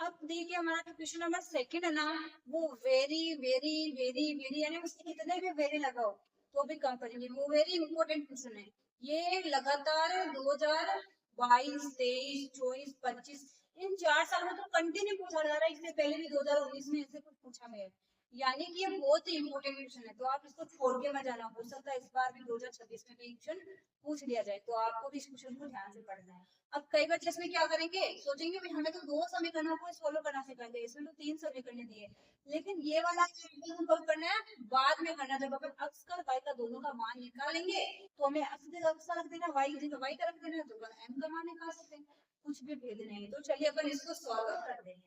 अब देखिए हमारा जो क्वेश्चन नंबर सेकंड है ना, वो वेरी वेरी वेरी वेरी यानी उसके कितने भी वेरी लगाओ तो भी कम करेंगे, वो वेरी इंपॉर्टेंट क्वेश्चन है। ये लगातार 2022, 23, 24, 25 इन 4 साल में तो कंटिन्यू पूछा जा रहा है। इससे पहले भी 2019 में ऐसे कुछ पूछा गया है, यानी कि ये बहुत ही इंपॉर्टेंट क्वेश्चन है। तो आप इसको छोड़ के मत जाना, हो सकता है इस बार भी 2026 में भी क्वेश्चन पूछ लिया जाए, तो आपको भी इस क्वेश्चन को ध्यान से पढ़ना है। अब कई बच्चे इसमें क्या करेंगे, सोचेंगे भाई हमें तो 2 समीकरणों को सोल्व करना सिखाएंगे, इसमें तो 3 समीकरण दिए, लेकिन ये वाला कब करना है, बाद में करना। जब अपन x का y का दोनों का मान निकालेंगे तो हमें x जगह x रख देना, y जगह y का रख देना, तो अपन m का मान निकाल सकते हैं, कुछ भी भेद नहीं। तो चलिए अपन इसको सॉल्व करते हैं।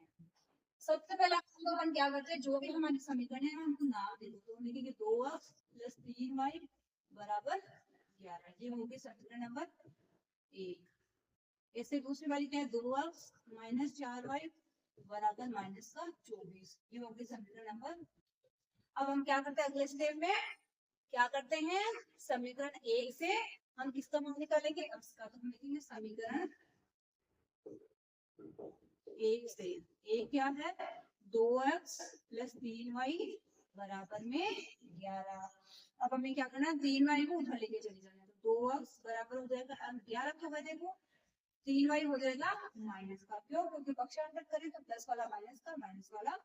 सबसे पहले अपन क्या करते हैं, जो भी हमारे समीकरण है उनको नाम दे दो। तो लिखेंगे 2x + 3y बराबर 11, ये होगी समीकरण नंबर 1। ऐसे दूसरी वाली क्या है, 2x - 4y बराबर -24, ये होगी समीकरण नंबर। अब हम क्या करते हैं अगले स्टेप में, क्या करते हैं, समीकरण 1 से हम किसका मान निकालेंगे, x का। तो हम लिखेंगे समीकरण 1 से, एक क्या है 2x + 3y बराबर में 11। अब हमें क्या करना है, 3y को उधर लेके चले जाना है। तो 2x बराबर हो जाएगा 11, तो है देखो 3y हो जाएगा माइनस का, क्यों, क्योंकि पक्षांतर करें तो प्लस वाला माइनस का, माइनस वाला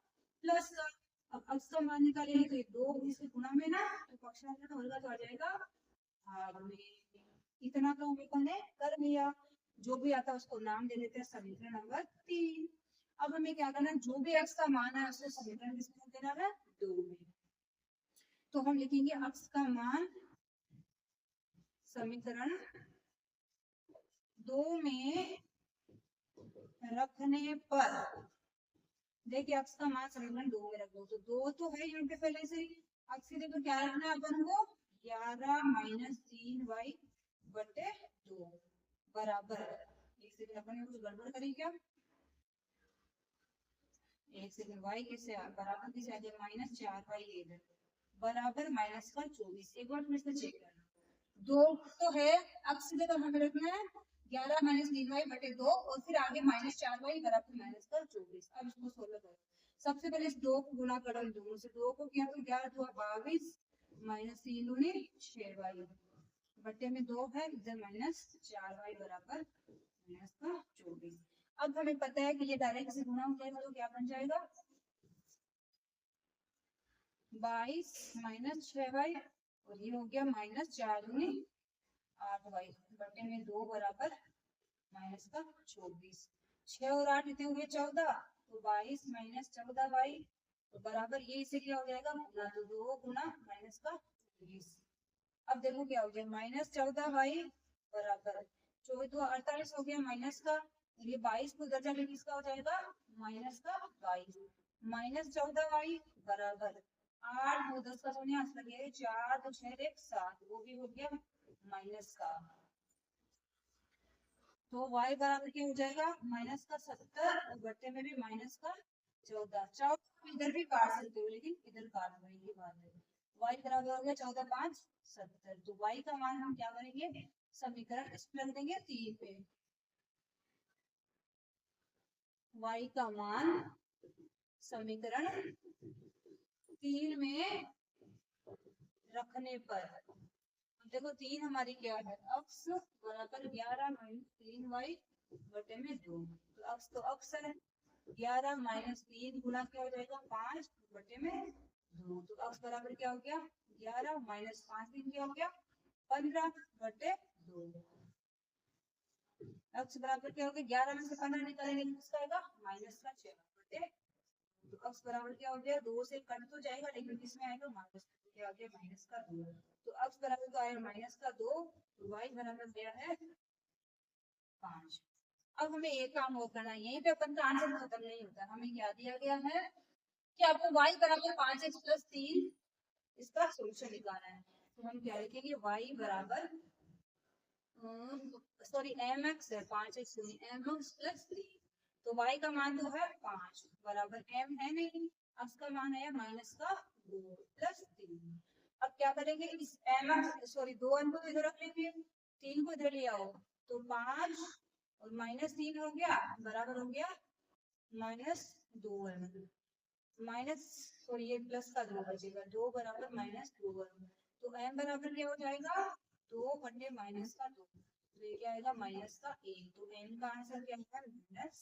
प्लस का। अब x का मान निकालेंगे तो 2 इसके गुणा में ना, तो पक्षांतर होगा तो आ जाएगा भाग में। इतना तो हमने कर लिया, जो भी आता है उसको नाम दे देते हैं समीकरण नंबर 3। अब हमें क्या करना है, जो भी x का मान है उसको समीकरण किसमें देना है, 2 में। तो हम लिखेंगे x का मान समीकरण 2 में रखने पर, देखिए x का मान समीकरण 2 में रख दो, तो 2 तो है यहाँ पे पहले से ही। अब सीधे तो क्या रखना है अपन को, 11 - 3y बटे 2 बराबर, एक सेकंड अपन ने कुछ गड़बड़ करी क्या, एक सेकंड, y कैसे बराबर कैसे आ गया, -4y इधर बराबर -24। एक बार फिर से चेक करना, 2 तो है, अब सीधे तो हमें रखना है 11 - 3y बटे 2 और फिर आगे -4y बराबर -24। अब इसको सोल्व करो। सबसे पहले इस 2 को गुणा करो, इन दोनों से 2 को किया तो 11 2 22 -3 दूनी 6y बटे में 2 है, इधर -4y बराबर -24। अब हमें पता है कि ये डायरेक्ट से गुणा हो जाएगा तो क्या बन जाएगा, 22 - 6y और ये हो गया -4 दूनी 8y बटे में 2 बराबर -24। 6 और 8 इतने हुए 14, तो 22 - 14y तो बराबर ये इसे क्या हो जाएगा गुना, तो 2 गुना -24। अब देखो क्या हो गया, -14y बराबर 24 तो 48 हो गया माइनस का, और ये 22 को इधर जाके किसका हो जाएगा -22, -14y बराबर 8 2 10 का सोने आंसर लगे 4 तो 6 1 7, वो भी हो गया माइनस का। तो y बराबर क्या हो जाएगा -70 और बट्टे में भी -14। चाहो इधर भी काट सकते हो, लेकिन इधर काट रही है बात है। y बराबर हो गया 14 5 70। तो y का मान हम क्या करेंगे, समीकरण इस पर रख देंगे 3 पे। y का मान समीकरण 3 में रखने पर, देखो 3 हमारी क्या है, x बराबर 11 - 3y बटे में 2, तो x तो x है, 11 - 3 गुना क्या हो जाएगा 5 बटे में 2, तो x बराबर क्या हो गया 11 - 5 3 क्या हो गया 15 बटे 2। x बराबर क्या हो गया, 11 में से 15 निकालेंगे तो किसका आएगा -6 बटे, तो x बराबर क्या हो गया, 2 से कट तो जाएगा लेकिन किसमें आएगा माइनस, क्या आ गया -2। तो x बराबर तो आया -2, तो y बराबर गया है 5। अब हमें एक काम और करना है, यहीं पे अपन का आंसर खत्म नहीं होता, हमें क्या दिया गया है कि आपको y बराबर 5x + 3 इसका सोल्यूशन निकालना है। तो हम क्या लिखेंगे, y बराबर सॉरी mx है 5x mx + 3, तो y का मान तो है 5 बराबर m है नहीं, x का मान है -2 + 3। अब क्या करेंगे, इस mx सॉरी 2 m को इधर रख लेंगे, 3 को इधर ले आओ, तो 5 और -3 हो गया बराबर हो गया -2 माइनस, और ये प्लस का 2 बचेगा, 2 बराबर -2 तो m बराबर क्या हो जाएगा 2/-2, तो ये क्या आएगा -1, तो m का आंसर क्या है -1।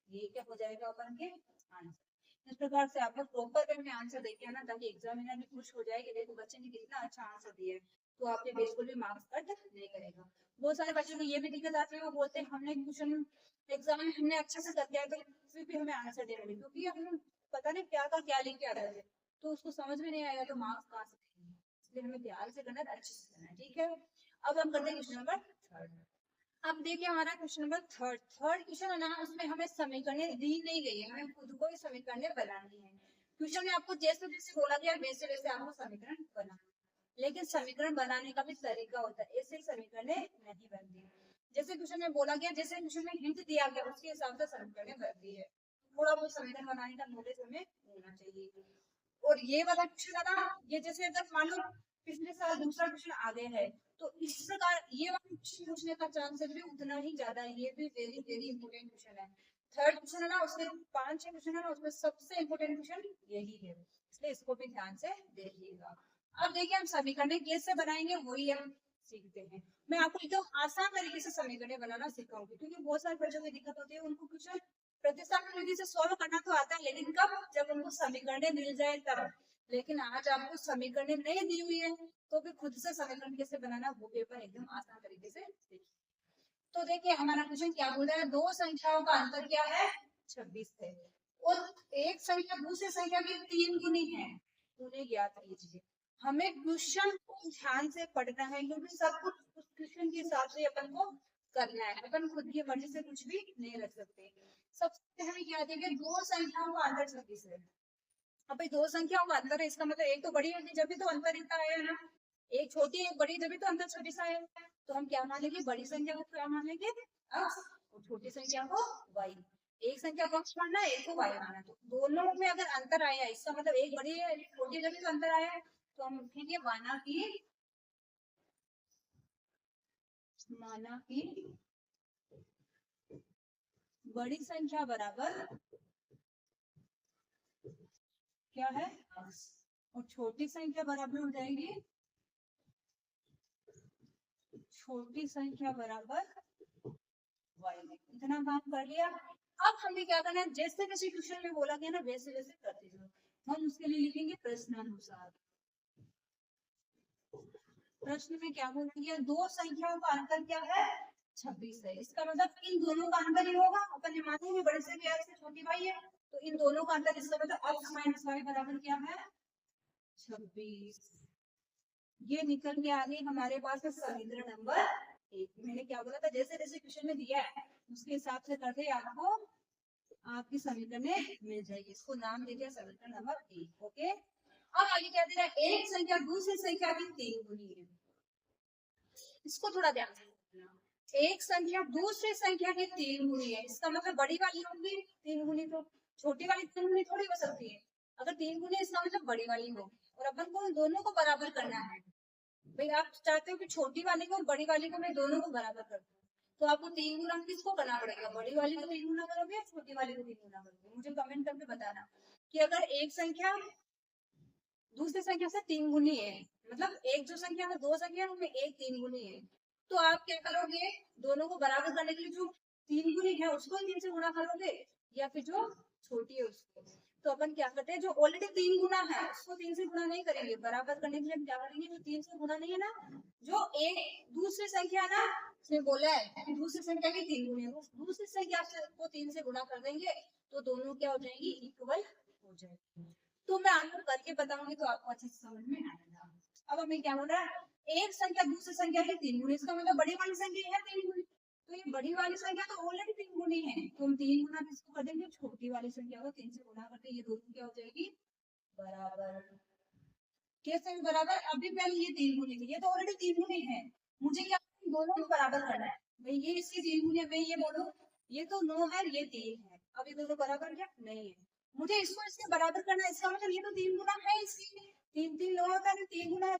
ये क्या हो जाएगा अपन के आंसर। इस प्रकार से आपको प्रॉपर वे में आंसर देके आना, ताकि एग्जामिनर भी खुश हो जाए कि देखो बच्चे ने कितना अच्छा आंसर दिया है, तो आपके बिल्कुल भी मार्क्स कट नहीं करेगा। बहुत सारे बच्चों को ये भी दिक्कत आती है, वो बोलते हैं हमने क्वेश्चन एग्जाम में हमने अच्छे से कर दिया है, तो फिर भी हमें आंसर देना नहीं, क्योंकि हम पता नहीं क्या का क्या लिख के आ रहे थे, तो उसको समझ में नहीं आएगा तो मार्क्स कहाँ से देंगे। इसलिए हमें ध्यान से करना है, अच्छे से करना है, ठीक है। अब हम करते हैं क्वेश्चन नंबर 3। अब देखिए हमारा क्वेश्चन नंबर 3 क्वेश्चन है ना, उसमें हमें समीकरण दी नहीं गई है, हमें खुद को ही समीकरण बनानी है। क्वेश्चन में आपको जैसे जैसे बोला गया वैसे वैसे आपको समीकरण बनाना, लेकिन समीकरण बनाने का भी तरीका होता है, ऐसे समीकरण नहीं बनती। जैसे क्वेश्चन में बोला गया, जैसे क्वेश्चन में हिंट दिया गया उसके हिसाब से समीकरण बनती है। थोड़ा बहुत समीकरण बनाने का नॉलेज हमें होना चाहिए। और ये वाला क्वेश्चन है ना, ये जैसे अगर मान लो पिछले साल दूसरा क्वेश्चन आ गया है, तो इस प्रकार ये वाला क्वेश्चन पूछने का चांसेस भी उतना ही ज्यादा है। ये भी वेरी वेरी इंपोर्टेंट क्वेश्चन है। थर्ड क्वेश्चन है ना, उसमें 5-6 क्वेश्चन है ना, उसमें सबसे इंपोर्टेंट क्वेश्चन यही है, इसलिए इसको भी ध्यान से देखिएगा। अब देखिए हम समीकरण कैसे बनाएंगे वही हम सीखते हैं। मैं आपको एकदम आसान तरीके से समीकरण बनाना सिखाऊंगी, क्योंकि बहुत सारे बच्चों की दिक्कत होती है, उनको क्वेश्चन प्रतिस्थापन विधि से सॉल्व करना तो आता है, लेकिन कब, जब उनको समीकरण मिल जाए तब। लेकिन आज आपको समीकरण नहीं दी हुई है, तो फिर खुद से समीकरण कैसे बनाना वो पेपर एकदम आसान तरीके से देखिए। तो देखिए हमारा क्वेश्चन क्या बोल रहा है, दो संख्याओं का अंतर क्या है 26 है, और एक संख्या दूसरी संख्या की 3 गुनी है, उन्हें ज्ञात कीजिए। हमें क्वेश्चन को ध्यान से पढ़ना है, क्योंकि सब कुछ उस क्वेश्चन के हिसाब से अपन को करना है, अपन खुद की मर्जी से कुछ भी नहीं रख सकते। सबसे हमें क्या देंगे, दो संख्याओं का अंतर 26 है। अब भाई दो संख्याओं का अंतर है, इसका मतलब एक तो बड़ी होगी जब भी तो अंतर इतना आया है ना, एक छोटी एक बड़ी जब भी तो अंतर 26 आया है। तो हम क्या मानेंगे, बड़ी संख्या को क्या मानेंगे x, और छोटी संख्या को y। एक संख्या को x मानना है, एक को y मानना है, तो दोनों में अगर अंतर आया है, इसका मतलब एक बड़ी है एक छोटी, जब भी तो अंतर आया है, तो हम लिखेंगे माना कि बड़ी संख्या बराबर क्या है x, और छोटी संख्या बराबर हो जाएगी, छोटी संख्या बराबर y। इतना काम कर लिया। अब हमें क्या करना है, जैसे जैसे क्वेश्चन में बोला गया ना वैसे वैसे करते जाओ। हम उसके लिए लिखेंगे प्रश्नानुसार। प्रश्न में क्या बोला गया, दो संख्याओं का अंतर क्या है 26 है, इसका मतलब इन दोनों का अंतर ही होगा। अपन ने माना कि बड़े से x से छोटी y है, तो इन दोनों का अंतर, इसका मतलब x माइनस y बराबर क्या है 26। ये निकल के आ गई हमारे पास समीकरण नंबर 1। मैंने क्या बोला था, जैसे जैसे क्वेश्चन में दिया है उसके हिसाब से करके आपको आपकी समीकरण मिल जाएगी। इसको नाम दे दिया समीकरण नंबर 1। ओके, अब आगे क्या दे रहा है, एक संख्या दूसरी संख्या की 3 गुनी है। इसको थोड़ा ध्यान से समझना, एक संख्या दूसरी संख्या की 3 गुनी है, इसका मतलब बड़ी वाली होगी 3 गुनी, तो छोटी वाली 3 गुनी थोड़ी हो सकती है। अगर 3 गुनी इसका मतलब बड़ी वाली होगी, और अपन को दोनों को बराबर करना है। भाई आप चाहते हो कि छोटी वाली को और बड़ी वाली को मैं दोनों को बराबर कर दूं, तो आपको 3 गुना किसको करना पड़ेगा, बड़ी वाली को 3 गुना करोगे या छोटी वाली को 3 गुना करोगे। मुझे कमेंट करके बताना कि अगर एक संख्या दूसरी संख्या से 3 गुनी है, मतलब एक जो संख्या है, दो संख्या उनमें एक 3 गुनी है, तो आप क्या करोगे, दोनों को बराबर करने के लिए जो 3 गुनी है उसको 3 से गुणा करोगे, या फिर जो छोटी है उसको। तो अपन क्या करते हैं, जो ऑलरेडी 3 गुना है उसको 3 से गुणा नहीं करेंगे, बराबर करने के लिए हम क्या करेंगे, जो 3 से गुणा नहीं है ना, जो एक दूसरी संख्या है ना, उसने बोला है कि दूसरी संख्या की 3 गुनी है, तो दूसरी संख्या को 3 से गुणा कर देंगे, तो दोनों क्या हो जाएंगी, इक्वल हो जाएगी। तो मैं आपको करके बताऊंगी तो आपको अच्छे से समझ में आएगा। अब हमें क्या बोल रहा है, एक संख्या दूसरी संख्या की 3 गुनी, इसका मतलब बड़ी वाली संख्या है 3 गुनी, तो ये बड़ी वाली संख्या तो ऑलरेडी 3 गुनी है, तो हम 3 गुना किसको कर देंगे, छोटी वाली संख्या को 3 से गुणा करके ये दोनों क्या हो जाएगी, बराबर। कैसे बराबर, अभी पहले ये 3 गुनी थी, ये तो ऑलरेडी 3 गुनी है, मुझे क्या दोनों को बराबर करना है। भाई ये इसकी 3 गुनी है, मैं ये बोलूं ये तो 9 है ये 3 है, अब ये दोनों बराबर क्या नहीं है, मुझे इसको इसके बराबर करना है, इसका मतलब ये तो 3 गुना है इसकी, 3 9 होता है, 3 गुना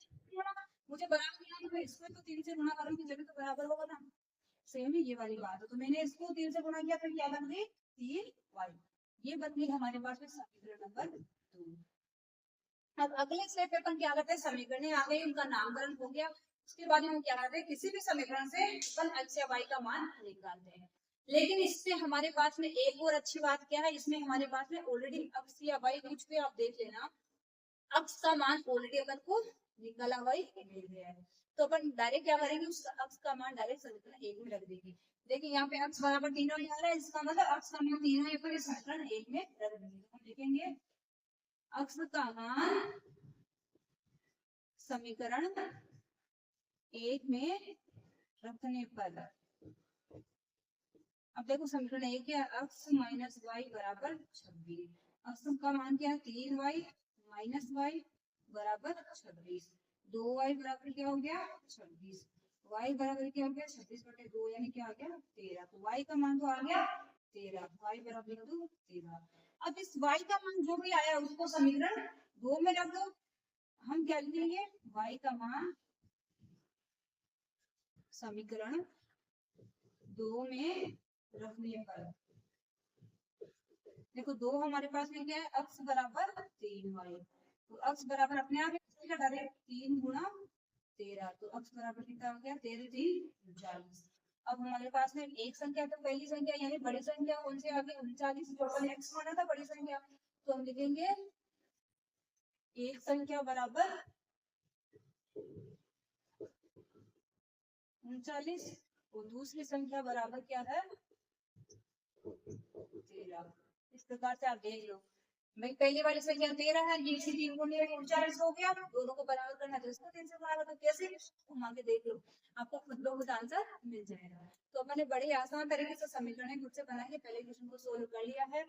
मुझे बराबर करना है, तो इसको तो 3 से गुणा करूंगी जब तो बराबर होगा ना। सेम ही ये वाली बात है, तो मैंने इसको 3 से गुणा किया, फिर क्या कर दी 3y। ये बदली हमारे पास में समीकरण नंबर 2। अब अगले स्टेप पे अपन क्या करते हैं, समीकरण आ गए, उनका नामकरण हो गया, उसके बाद हम क्या करते हैं, किसी भी समीकरण से अपन x या y का मान निकालते हैं। लेकिन इससे हमारे पास में एक और अच्छी बात क्या है, इसमें हमारे पास में ऑलरेडी x या y कुछ भी आप देख लेना, x का मान ऑलरेडी अपन को निकला हुआ ही मिल गया है। तो अपन डायरेक्ट क्या करेंगे, उस x का मान डायरेक्ट समीकरण 1 में रख देंगे। देखिए यहाँ पे x बराबर 3 आ रहा है, इसका मतलब x का मान 3 है, पर समीकरण 1 में रख देंगे। तो हम लिखेंगे x का मान समीकरण 1 में रखने पर, अब देखो समीकरण 1 क्या है, x माइनस वाई बराबर 26। x का मान क्या है, 3y माइनस वाई बराबर 26। 2y बराबर क्या हो गया 26, y बराबर क्या हो गया 26/2 यानी क्या आ गया 13। तो y का मान तो आ गया 13, y बराबर 13। अब इस y का मान जो भी आया उसको समीकरण 2 में रख दो। हम क्या लिखेंगे, y का मान समीकरण 2 में रखने पर, देखो 2 हमारे पास में क्या है, x बराबर 3y, तो x बराबर अपने आप डायरेक्ट 3 गुणा 13, तो x बराबर कितना हो गया 13 3 39। अब हमारे पास में एक संख्या, तो पहली संख्या यानी बड़ी संख्या कौन सी आ गई 39, जो अपन x माना था बड़ी संख्या, तो हम लिखेंगे एक संख्या बराबर 39 और दूसरी संख्या बराबर क्या है 13। इस प्रकार से आप देख लो, भाई पहली वाली संख्या 13 है, ये इसी 3 गुणे 39 हो गया, दोनों को बराबर करना है तो इसको 3 से बराबर, तो कैसे घुमा के देख लो, आपको खुद ब खुद आंसर मिल जाएगा। तो मैंने बड़े आसान तरीके से समीकरण खुद से बना के पहले क्वेश्चन को सोल्व कर लिया है।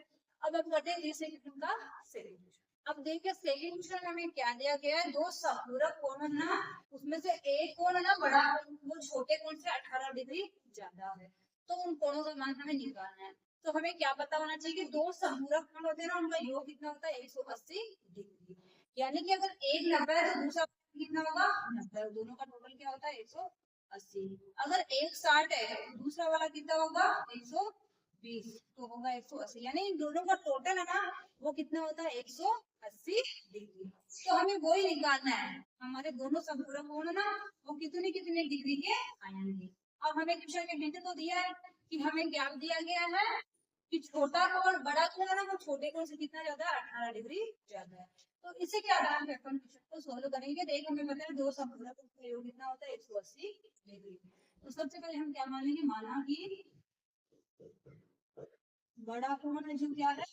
अब हम करते हैं दूसरे क्वेश्चन का सेकंड। अब देखिए सेकंड क्वेश्चन में हमें क्या दिया गया है, दो समपूरक कोण है ना, उसमें से एक कोण ना बड़ा, वो छोटे कोण से 18 डिग्री ज्यादा है, तो उन कोणों का मान हमें निकालना है। तो हमें क्या पता होना चाहिए कि दो समपूरक कोण होते हैं ना, उनका योग कितना होता है 180 डिग्री, यानी कि अगर एक 90 है तो दूसरा कितना होगा 90, दोनों का टोटल क्या होता है 180। अगर एक 60 है तो दूसरा वाला कितना होगा 120, तो होगा 180, यानी इन दोनों का टोटल है ना वो कितना होता है 180 डिग्री। तो हमें वही निकालना है, हमारे दोनों समपूरक कोण ना वो कितने कितने डिग्री के आएंगे। अब हमें क्वेश्चन में हिंट तो दिया है कि हमें क्या दिया गया है कि छोटा कोण बड़ा कोण है ना वो छोटे कोण से कितना ज्यादा है 18 डिग्री ज्यादा है। तो इसे क्या आधार पे अपन क्वेश्चन को सोल्व करेंगे। देखो हमें पता है दो समपूरक का योग कितना होता है 180 डिग्री। तो सबसे पहले हम क्या मानेंगे, माना कि बड़ा कोण जो क्या है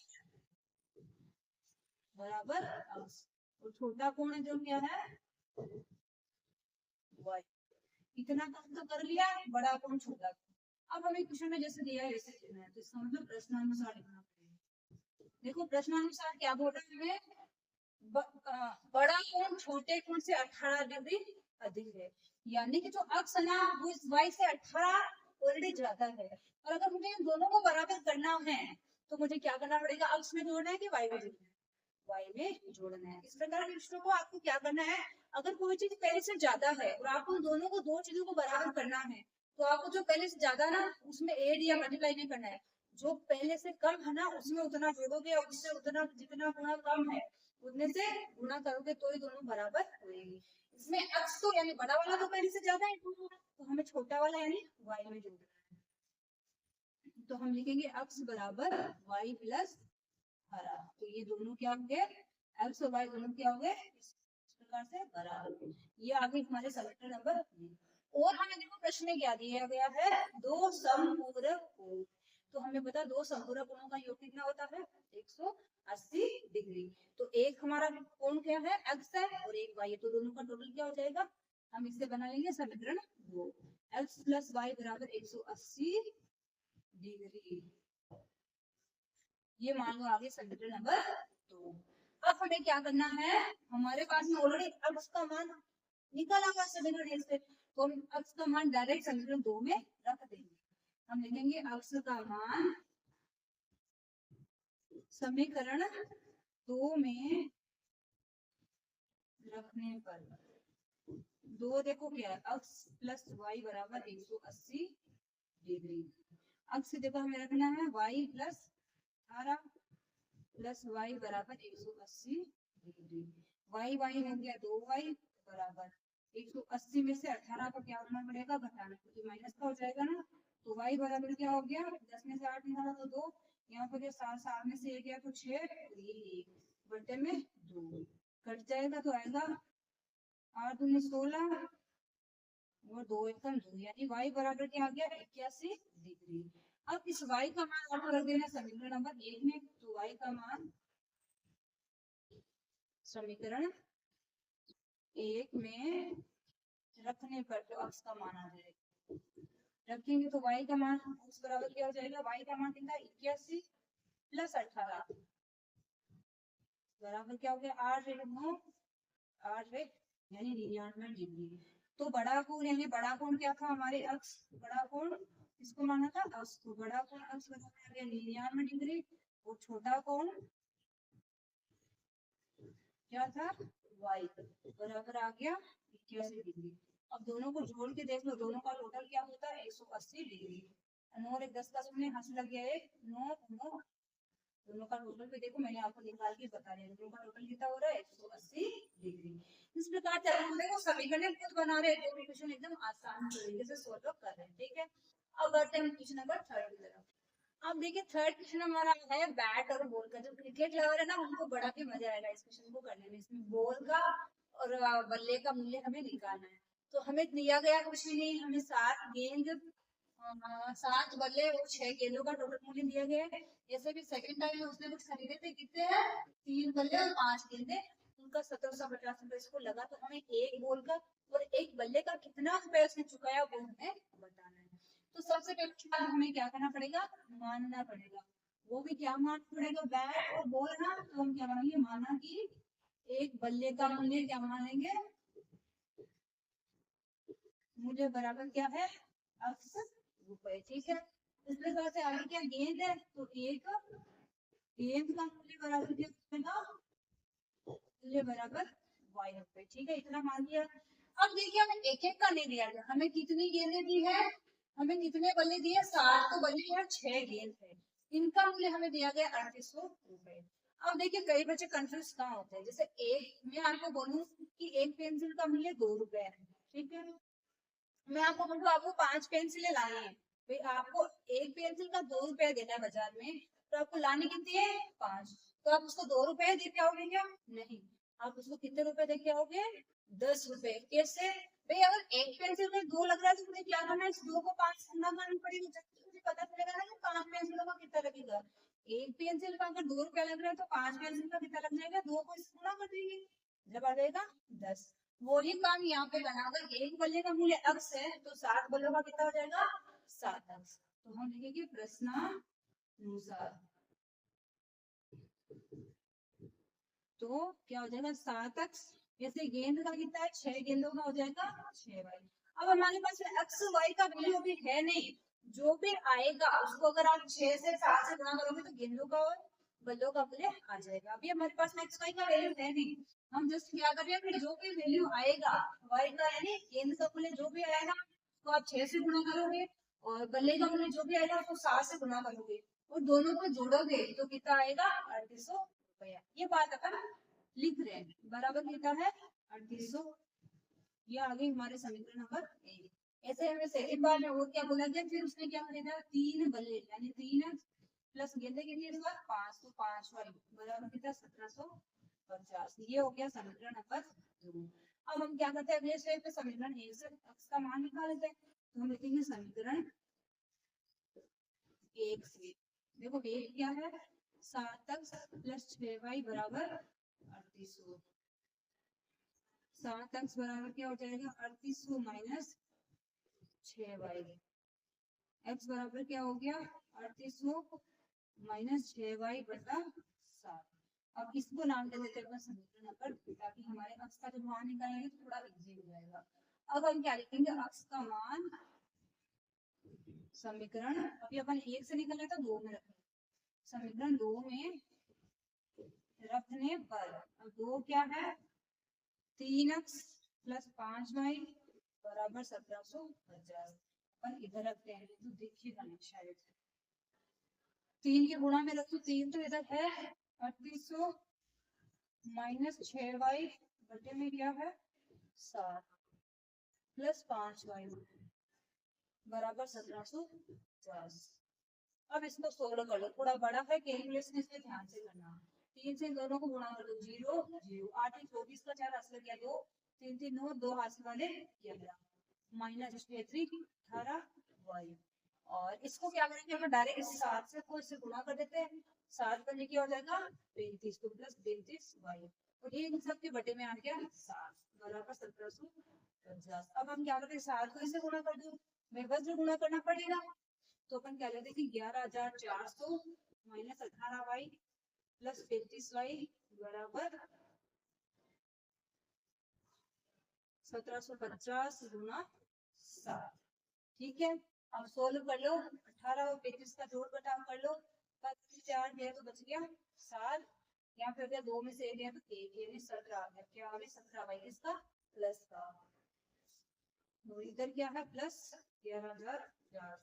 बराबर x और छोटा कोण जो क्या है y। इतना काम तो कर लिया, बड़ा कोण छोटा। अब हमें क्वेश्चन में जैसे दिया है वैसे लिखना है, तो इसका मतलब प्रश्नानुसार लिखना पड़ेगा। देखो प्रश्नानुसार क्या बोल रहा है हमें, बड़ा कोण छोटे कोण से 18 डिग्री अधिक है, यानी कि जो अक्ष है ना वो इस y से 18 ऑलरेडी ज्यादा है, और अगर मुझे इन दोनों को बराबर करना है तो मुझे क्या करना पड़ेगा, अक्ष में जोड़ना है कि y में जोड़ना है, y में जोड़ना है। इस प्रकार प्रश्नों को आपको क्या करना है, अगर कोई चीज पहले से ज्यादा है और आपको उन दोनों को दो चीजों को बराबर करना है तो आपको जो पहले से ज्यादा ना उसमें एड या मल्टीप्लाई नहीं करना है, जो पहले से कम है ना उसमें उतना जोड़ोगे और उससे उतना जितना गुना कम है उतने से गुना करोगे तो ही दोनों बराबर होंगे। इसमें x तो यानी बड़ा वाला तो पहले से ज्यादा है तो हमें छोटा वाला यानी y में जोड़ना है। तो हम लिखेंगे x बराबर y प्लस हरा, तो ये दोनों क्या होंगे x और y दोनों क्या होंगे इस प्रकार से बराबर। ये आगे हमारे समीकरण नंबर 3। और हमें देखो प्रश्न में क्या दिया गया है, दो समपूरक कोण, तो हमें पता दो समपूरक कोणों का योग कितना होता है 180 डिग्री। तो एक हमारा कोण क्या है x है और एक y है, तो दोनों का टोटल क्या हो जाएगा, हम इससे बना लेंगे समीकरण 2, x प्लस y बराबर 180 डिग्री। ये मान लो आगे समीकरण नंबर 2। अब हमें क्या करना है, हमारे पास में ऑलरेडी x का मान निकला हुआ समीकरण 1 से, तो हम x का मान डायरेक्ट समीकरण 2 में रख देंगे। हम लिखेंगे x का मान समीकरण 2 में रखने पर, दो देखो क्या है x प्लस y बराबर 180 डिग्री, x देखो हमें रखना है y प्लस 18 प्लस वाई बराबर 180 डिग्री। वाई वाई हो गया 2y बराबर 180 में से 18 को क्या करना पड़ेगा, घटाना, क्योंकि माइनस का हो जाएगा ना। तो y बराबर क्या हो गया, 10 में से 8 निकाला तो 2, यहाँ पर 7 में से 1 गया तो 6, ये 1 बटे में 2 कट जाएगा तो आएगा 8 दूनी 16 और 2 एकम 2, यानी y बराबर क्या आ गया 81 डिग्री। अब इस y का मान आपको रख देना समीकरण नंबर 1 में, तो y का मान समीकरण 1 में रखने पर जो अक्ष का मान आ जाएगा, रखेंगे तो y का मान x बराबर क्या हो जाएगा, y का मान कितना 81 प्लस 18 बराबर क्या हो गया 8 9 8 यानी 99 डिग्री। तो बड़ा कोण यानी बड़ा कोण क्या था हमारे अक्ष, बड़ा कोण इसको माना था अक्ष, तो बड़ा कोण अक्ष बराबर आ गया 99 डिग्री और छोटा कोण क्या था y बराबर आ गया 81 डिग्री। अब दोनों को जोड़ के देख लो, दोनों का टोटल क्या होता है 180 डिग्री। 9 और 10 का सुनने हंस लग गया है 9 9, दोनों का टोटल पे देखो मैंने आपको निकाल के बता रही हूँ, दोनों का टोटल कितना हो रहा है 180 डिग्री। इस प्रकार से हम देखो समीकरण खुद बना रहे हैं, इक्वेशन एकदम आसान तरीके से सॉल्व कर रहे हैं, ठीक है। अब बढ़ते हैं क्वेश्चन नंबर 3 की तरफ। अब देखिए थर्ड क्वेश्चन हमारा है बैट और बॉल का। जो क्रिकेट लवर है ना उनको बड़ा के मजा आएगा इस क्वेश्चन को करने में। इसमें बॉल का और बल्ले का मूल्य हमें निकालना है। तो हमें दिया गया कुछ भी नहीं, हमें 7 गेंद 7 बल्ले और 6 गेंदों का टोटल मूल्य दिया गया है। जैसे भी सेकंड टाइम में उसने कुछ खरीदे थे, कितने हैं 3 बल्ले और 5 गेंदे, उनका 1750 रुपए इसको लगा। तो हमें एक बॉल का और एक बल्ले का कितना रुपए उसने चुकाया वो हमें बताना है। तो सबसे पहले हमें क्या करना पड़ेगा, मानना पड़ेगा। वो भी क्या मानना पड़ेगा, बैट और बॉल है ना, तो हम क्या मानेंगे, माना कि एक बल्ले का मूल्य क्या मानेंगे, मूल्य बराबर क्या है 80 रुपए, ठीक है। इस प्रकार से आगे क्या गेंद है, तो एक गेंद का मूल्य बराबर क्या होगा, मूल्य बराबर y रुपए, ठीक है। इतना मान लिया। अब देखिए हमें एक एक का नहीं दिया गया, हमें कितनी गेंदें दी है, हमें कितने बल्ले दिए 7 तो बल्ले और 6 गेंद है, इनका मूल्य हमें दिया गया 3800 रुपए। अब देखिए कई बच्चे कंफ्यूज कहाँ होते हैं, जैसे एक मैं आपको बोलूं कि एक पेंसिल का मूल्य 2 रुपए है, ठीक है। मैं आपको बोलूं आपको 5 पेंसिलें लानी है, भाई आपको एक पेंसिल का 2 रुपए देना है बाजार में, तो आपको लानी कितनी है 5, तो आप उसको 2 रुपए दे के आओगे क्या, नहीं, आप उसको कितने रुपए दे के आओगे 10 रुपए। कैसे भाई, अगर एक पेंसिल में 2 लग रहा है तो मुझे क्या करना है, इस 2 को 5 से गुना करना पड़ेगा, जब मुझे पता चलेगा ना कि 5 पेंसिलों का कितना लगेगा। एक पेंसिल का अगर 2 रुपया लग रहा है तो 5 पेंसिल का कितना लग जाएगा, 2 को गुना कर देंगे, जब आ जाएगा 10। वही काम यहाँ पे बना, अगर एक बल्ले का मूल्य x है तो 7 बल्लों का कितना हो जाएगा 7x। तो हम लिखेंगे प्रश्नानुसार, तो क्या हो जाएगा 7x, जैसे गेंद का कितना है 6 गेंदों का हो जाएगा 6y। अब हमारे पास x y का वैल्यू अभी है नहीं, जो भी आएगा उसको अगर आप 6 से 7 से गुणा करोगे तो गेंदों का और बल्लों का मूल्य आ जाएगा। अभी हमारे पास x y का वैल्यू है नहीं, हम जस्ट क्या कर रहे हैं कि जो भी वैल्यू आएगा y का यानी गेंद का मूल्य जो भी आएगा तो आप 6 से गुणा करोगे और बल्ले का मूल्य जो भी आएगा उसको 7 से गुणा करोगे और दोनों को जोड़ोगे तो कितना आएगा 3800 रुपया। ये बात अपन लिख रहे हैं, बराबर कितना है 3800। ये आ गई हमारे समीकरण नंबर 1। ऐसे हमें सेकंड बार में और क्या बोला गया, फिर उसने क्या खरीदा 3 बल्ले यानी 3 प्लस गेंदे कितनी है 5, तो 5 वाली बराबर कितना 1750। ये हो गया समीकरण नंबर 2। अब हम क्या करते हैं अगले स्टेप पे, समीकरण 1 से x का मान निकाल लेते हैं। तो हम लिखेंगे समीकरण 1 से, देखो 1 क्या है 7x प्लस 6y बराबर 3800। 7x बराबर क्या हो जाएगा 3800 माइनस 6y, x बराबर क्या हो गया 3800 माइनस 6y बटा 7। अब इसको नाम दे देते हैं समीकरण नंबर 2, ताकि हमारे x का जब मान निकालेंगे तो थोड़ा इजी हो जाएगा। अब हम क्या लिखेंगे, x का मान समीकरण, अभी अपन 1 से निकल रहे तो 2 में रखेंगे, समीकरण 2 में रखने पर, अब 2 क्या है 3x प्लस 5y बराबर 1750। अपन इधर रखते हैं तो देखिएगा नहीं शायद, 3 के गुणा में रखो, 3 तो इधर है 3800 माइनस 6y बटे में क्या है 7 प्लस 5y बराबर 1750। अब इसको सोल्व कर लो, थोड़ा बड़ा है कैलकुलेशन, इसलिए ध्यान से करना। 3 से दोनों को गुणा कर दो, 0 0 8 24 का 4 हासिल किया 2 3 3 9 2 हासिल वाले किया गया माइनस 18y। और इसको क्या करेंगे, हम डायरेक्ट 7 से को इससे गुणा कर देते हैं, 7 पर लिखिए हो जाएगा 35 तो प्लस 35y और ये इन सब के बटे में आ गया 7 बराबर 1750। अब हम क्या करते हैं, 7 को इससे गुणा कर दो, मेरे पास जो गुणा करना पड़ेगा, तो अपन क्या लेते हैं 11400 माइनस 18y प्लस 35y बराबर 1750 गुना 7। ठीक है, अब सोल्व कर लो, 18 और 35 का जोड़ घटाव कर लो, 4 गया तो बच गया 7, यहाँ पे गया 2 में से 1 गया तो 1, यानी 17 आ गया। क्या आ गया 17y किसका प्लस का, तो इधर क्या है प्लस 11400,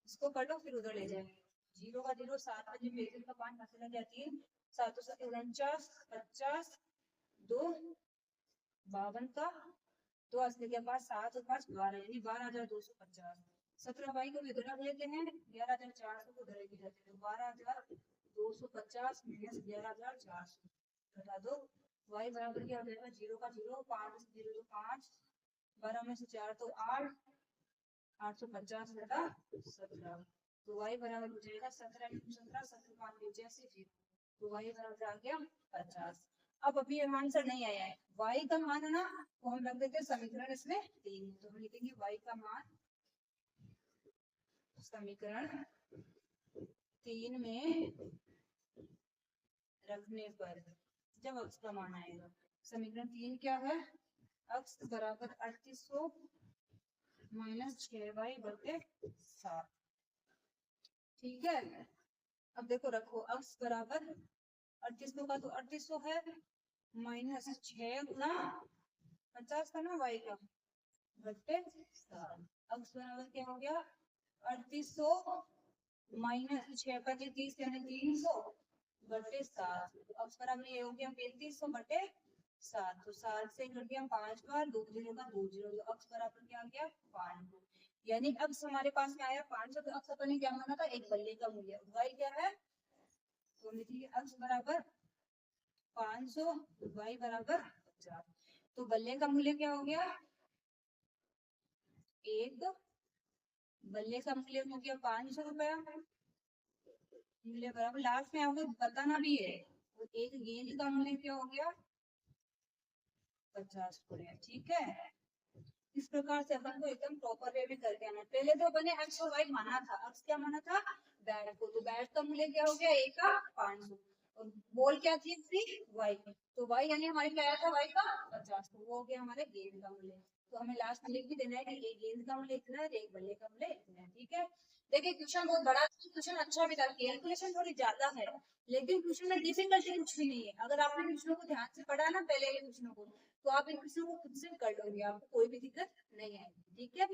इसको कर लो फिर उधर ले जाएंगे, 0 का 0 7 बजे 35 का 5 हासिल लग जाती है 7 7 49 50 2 52 का 2 हासिल के बाद 7 और 5 12 यानी 12250। 17y को इधर रख लेते हैं, 11400 को उधर लेके जाते हैं, 12250 माइनस 11400 घटा दो, y बराबर क्या हो जाएगा 0 का 0 5 से 0 तो 5 12 में से 4 तो 8 850 घटा 17 तो y बराबर हो जाएगा 17 × 17 17 5 85 तो y बराबर आ गया 50। अब अभी आंसर नहीं आया है, y का मान है ना, तो हम रख देते हैं समीकरण इसमें 3, तो हम लिखेंगे y का मान समीकरण 3 में रखने पर जब x का मान आएगा, समीकरण 3 क्या है, x बराबर 3800 माइनस 6y बटे 7। ठीक है, अब देखो रखो x बराबर 3800 का तो 3800 है माइनस 6 गुना 50 का ना y का बटे 7। x बराबर क्या हो गया 3800 माइनस 6 का 30 यानी 300 बटे 7, x बराबर ये हो गया 3500 बटे 7, तो 7 से कट गया 5 बार 2 0 का 2 0, तो x बराबर क्या आ गया 5, यानी अब हमारे पास में आया 500, तो x अपन ने क्या माना था एक बल्ले का मूल्य, y क्या है, तो लिखिए x बराबर 500 y बराबर 50, तो बल्ले का मूल्य क्या हो गया, एक बल्ले का मूल्य हो गया 500 रुपया, मूल्य बराबर लास्ट में आपको बताना भी है, तो एक गेंद का मूल्य क्या हो गया 50 रुपया। ठीक है, इस प्रकार से अपन को एकदम प्रॉपर वे में करके आना। पहले तो अपने x और y माना था, x क्या माना था बैट को, तो बैट का मूल्य क्या हो गया एक का 500 और बॉल क्या थी फ्री y की, तो y यानी हमारे क्या आया था y का 50, तो वो हो गया हमारे गेंद का मूल्य। तो हमें लास्ट में लिख भी देना है कि एक गेंद का मूल्य इतना है, एक बल्ले का मूल्य इतना है। ठीक है, देखिए क्वेश्चन बहुत बड़ा था, क्वेश्चन अच्छा भी था, कैलकुलेशन थोड़ी ज्यादा है, लेकिन क्वेश्चन में डिफिकल्टी कुछ भी नहीं है। अगर आपने क्वेश्चनों को ध्यान से पढ़ा ना पहले के क्वेश्चनों को, तो आप इन क्वेश्चनों को खुद से कर लोगे, आपको कोई भी दिक्कत नहीं आएगी। ठीक है,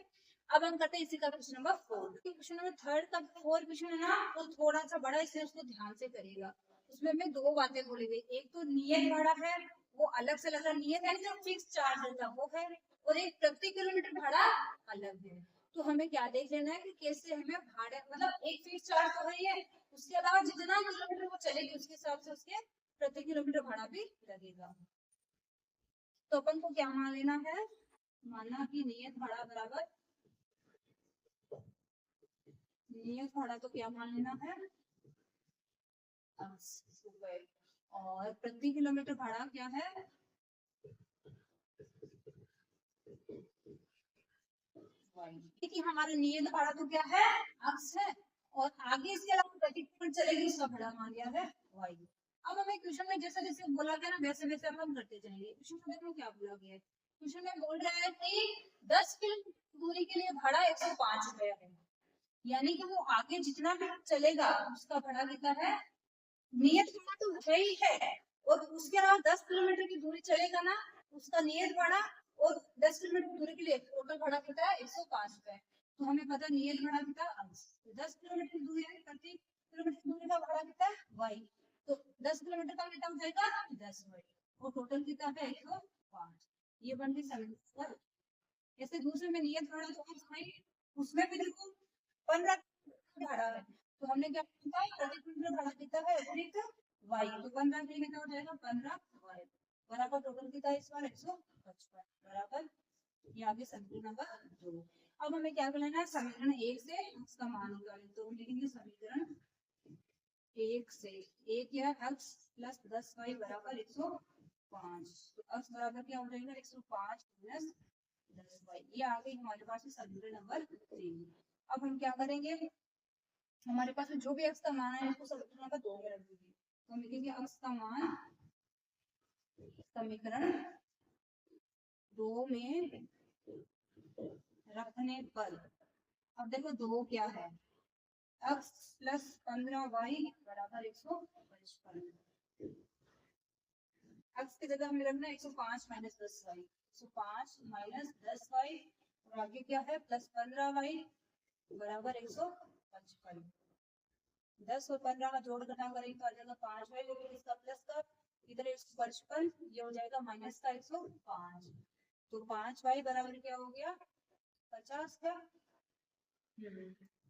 अब हम करते हैं इसी का क्वेश्चन नंबर 4। क्वेश्चन नंबर 3 का 4 क्वेश्चन है ना, वो थोड़ा सा बड़ा, इसलिए उसको ध्यान से करिएगा। उसमें मैं दो बातें बोली गई, एक तो नियत भाड़ा है, वो अलग से लगा, नियत है जो फिक्स चार्ज रहता वो है, और एक प्रति किलोमीटर भाड़ा अलग है। तो हमें क्या देख लेना है कि कैसे हमें भाड़ा, मतलब एक फिक्स चार्ज तो है ही, उसके अलावा जितना किलोमीटर वो चलेगी उसके हिसाब से उसके प्रति किलोमीटर भाड़ा भी लगेगा। तो अपन को क्या मान लेना है, माना कि नियत भाड़ा बराबर, नियत भाड़ा तो क्या मान लेना है 80 रुपए, और प्रति किलोमीटर भाड़ा क्या है कि हमारा नियत भाड़ा तो क्या है x है, और आगे इसके अलावा प्रति किलोमीटर चलेगी उसका भाड़ा मान लिया है y। अब हमें क्वेश्चन में जैसे जैसे बोला गया ना वैसे वैसे हम करते जाएंगे। क्वेश्चन में देखो क्या बोला गया है, क्वेश्चन में बोल रहा है कि 10 किलोमीटर दूरी के लिए भाड़ा 105 रुपया है, यानी कि वो आगे जितना भी चलेगा उसका भाड़ा कितना है, नियत भाड़ा तो है ही है, और उसके अलावा 10 किलोमीटर की दूरी चलेगा ना उसका नियत भाड़ा, और 10 किलोमीटर दूरी के लिए टोटल भाड़ा कितना है 105 रुपए। तो हमें पता नियत भाड़ा कितना 10 किलोमीटर की दूरी है प्रति किलोमीटर दूरी का भाड़ा कितना है y, तो 10 किलोमीटर का कितना हो जाएगा 10y, और टोटल कितना है 105। ये बन गई समीकरण। जैसे दूसरे में नियत भाड़ा जो हम समझ, उसमें भी देखो 15 भाड़ा है, तो हमने क्या किया प्रति किलोमीटर भाड़ा कितना है अतिरिक्त y, तो 15 के लिए कितना हो जाएगा 15y बराबर टोटल कितना है इस बार 155 बराबर। ये आगे समीकरण नंबर 2। अब हमें क्या करना है समीकरण 1 से इसका मान निकालें, तो हम लिखेंगे समीकरण 1 से a क्या है x प्लस 10y बराबर 105, तो x बराबर क्या हो जाएगा 105 माइनस 10y। ये आ गई हमारे पास समीकरण नंबर 3। अब हम क्या करेंगे, हमारे पास जो भी x का मान है उसको समीकरण नंबर 2 में रख दीजिए, तो हम लिखेंगे x का मान समीकरण 2 में रखने पर, अब देखो 2 क्या है x प्लस 15y बराबर 155, x की जगह हमें रखना है 105 माइनस 10y, 105 माइनस 10y और आगे क्या है प्लस 15y बराबर 155। 10 और 15 का जोड़ घटा करेंगे तो आ जाएगा 5y, लेकिन इसका प्लस का इधर 155, ये हो जाएगा माइनस का 105, तो 5y बराबर क्या हो गया 50 का,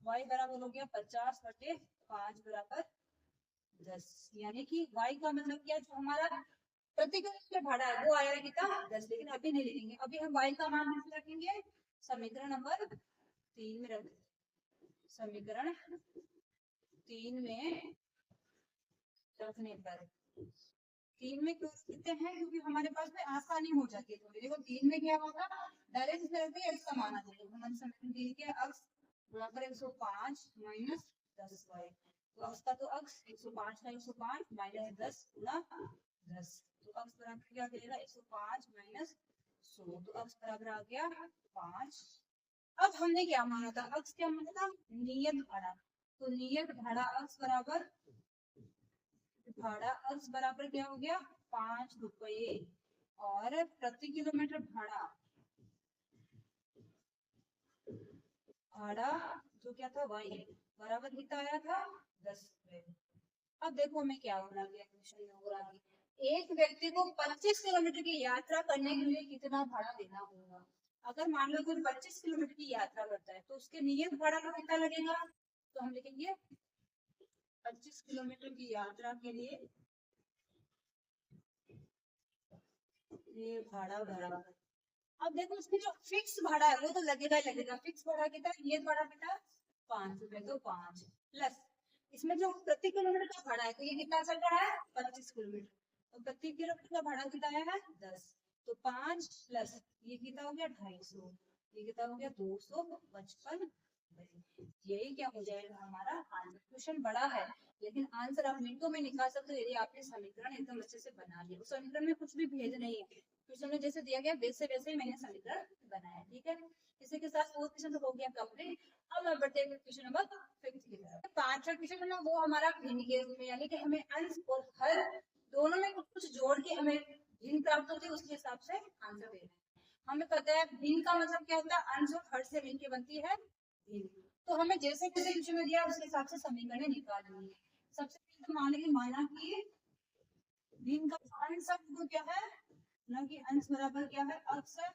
y बराबर हो गया 50 बटे 5 बराबर 10, यानी कि y का मतलब क्या जो हमारा प्रति किलोमीटर भाड़ा है वो आया कितना 10, लेकिन अभी नहीं लिखेंगे, अभी हम y का मान रखेंगे समीकरण नंबर 3 में रख, समीकरण 3 में रखने पर, 3 में क्यों लिखते हैं क्योंकि हमारे पास में आसानी हो जाती है थोड़ी। देखो 3 में क्या होगा डायरेक्ट इसमें रखते हैं x का मान आ जाएगा, हमारे समीकरण 3 के x बराबर 105 माइनस 10y, तो x का तो x 105 का 105 माइनस 10 गुना 10, तो x बराबर क्या देगा 105 माइनस 100, तो x बराबर आ गया 5। अब हमने क्या माना था x क्या माना था नियत भाड़ा, तो नियत भाड़ा x बराबर भाड़ा x बराबर क्या हो गया 5 रुपये, और प्रति किलोमीटर भाड़ा भाड़ा जो क्या था y बराबर कितना आया था 10 रुपये। अब देखो हमें क्या होना गया क्वेश्चन हो रहा है, एक व्यक्ति को 25 किलोमीटर की यात्रा करने के लिए कितना भाड़ा देना होगा। अगर मान लो कोई 25 किलोमीटर की यात्रा करता है तो उसके नियत भाड़ा का कितना लगेगा, तो हम लिखेंगे 25 किलोमीटर की यात्रा के लिए ये भाड़ा बराबर, अब देखो उसकी जो फिक्स भाड़ा है वो तो लगेगा ही लगेगा, फिक्स भाड़ा कितना है नियत भाड़ा कितना 5 रुपए, तो 5 प्लस इसमें जो प्रति किलोमीटर का भाड़ा है तो ये कितना चल रहा है 25 किलोमीटर, तो प्रति किलोमीटर का भाड़ा कितना आया है 10, तो 5 प्लस ये कितना हो गया 250, ये कितना हो गया 255। यही क्या हो जाएगा हमारा आंसर। क्वेश्चन बड़ा है लेकिन आंसर आप मिनटों में निकाल सकते हो यदि आपने समीकरण एकदम अच्छे से बना लिया, उस समीकरण में कुछ भी भेद नहीं है, क्वेश्चन में जैसे दिया गया वैसे वैसे ही मैंने समीकरण बनाया, ठीक है। इसी के साथ फोर्थ क्वेश्चन हो गया कंप्लीट। अब हम बढ़ते हैं क्वेश्चन नंबर 5 की तरफ। पांचवा क्वेश्चन है ना वो हमारा भिन्न के रूप में, यानी कि हमें अंश और हर दोनों में कुछ कुछ जोड़ के हमें भिन्न प्राप्त होती है, उसके हिसाब से आंसर देना है। हमें पता है भिन्न का मतलब क्या होता है, अंश और हर से मिलकर बनती है भिन्न, तो हमें जैसे किसी क्वेश्चन में दिया उसके हिसाब से समीकरण निकालनी है। सबसे पहले तो मान लीजिए माना कि भिन्न का अंश तो क्या है ना कि अंश बराबर क्या है x है,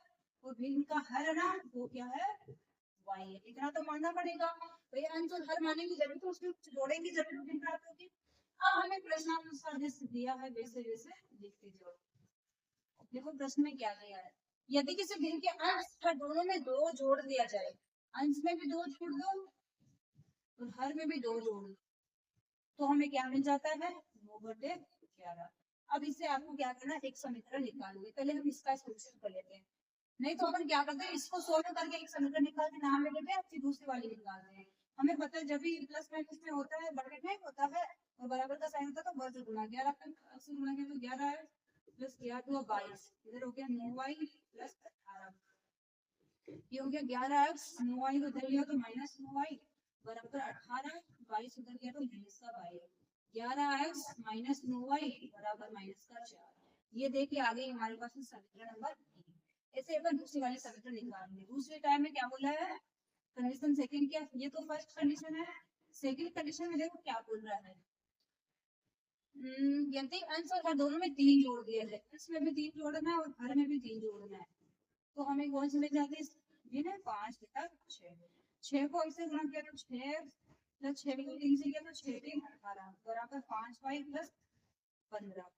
और भिन्न का हर ना वो क्या है y है, इतना तो मानना पड़ेगा भाई, अंश और हर मानेंगे जब तो उसमें कुछ जोड़ेंगे जब तो भिन्न प्राप्त होगी। अब हमें प्रश्नानुसार जैसे दिया है वैसे वैसे लिखते जाओ। देखो प्रश्न में क्या दिया है, यदि किसी भिन्न के अंश हर दोनों में 2 जोड़ दिया जाए, अंश में भी 2 जोड़ दो और हर में भी 2 जोड़ दो, तो हमें क्या मिल जाता है 9/11। अब इससे आपको क्या करना है एक समीकरण निकालोगे, पहले हम इसका सोल्यूशन कर लेते हैं, नहीं तो अपन क्या करते हैं इसको सोल्व करके एक समीकरण निकाल के नाम ले लेते हैं, फिर दूसरी वाली निकालते हैं। हमें पता है जब भी प्लस माइनस में होता है बराबर में होता है और बराबर का साइन होता है तो वर्ग गुणा 11 से गुणा किया तो 11 है प्लस 11 तो 22, इधर हो गया 9y प्लस 18, ये हो गया 11x, 9y उधर लिया तो माइनस 9y बराबर 18, 22 उधर गया तो माइनस का 22, 11x माइनस 9y बराबर माइनस का 4। ये देखिए आ गई हमारे पास समीकरण नंबर 3। ऐसे अपन दूसरी वाली समीकरण निकालेंगे। दूसरे टाइम में क्या बोला है कंडीशन सेकंड क्या, ये तो फर्स्ट कंडीशन है सेकंड कंडीशन में देखो क्या बोल रहा है। कहते अंश और हर दोनों में 3 जोड़ दिए थे, अंश में भी 3 जोड़ना है और हर में भी 3 जोड़ना है। तो हमें कौन सी मिल जाती है, ये ना 5 तथा 6। 6 को इससे गुणा किया तो 6 प्लस 6 को 3 से किया तो 6 3 18 बराबर 5y प्लस 15।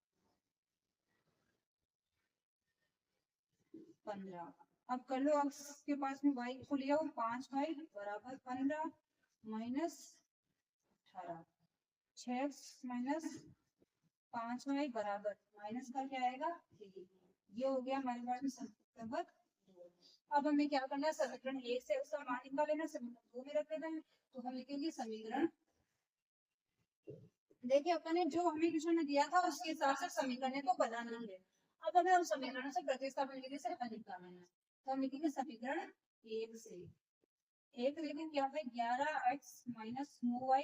अब कर लो, अब के पास में y को लिया हो 5y बराबर 15 माइनस 18। 6 माइनस 5y बराबर माइनस का क्या आएगा 3। ये हो गया हमारे पास में समीकरण नंबर 2। अब हमें क्या करना है, समीकरण 1 से उसका मान निकाल लेना, समीकरण 2 में रख देना है। तो हम लिखेंगे समीकरण, देखिए अपन ने जो हमें क्वेश्चन में दिया था उसके हिसाब से समीकरण को बनाना है। अब हमें उन समीकरणों से प्रतिस्थापन विधि से हल निकालना है। तो हम लिखेंगे समीकरण 1 से, एक लिखेंगे क्या है 11x माइनस 9y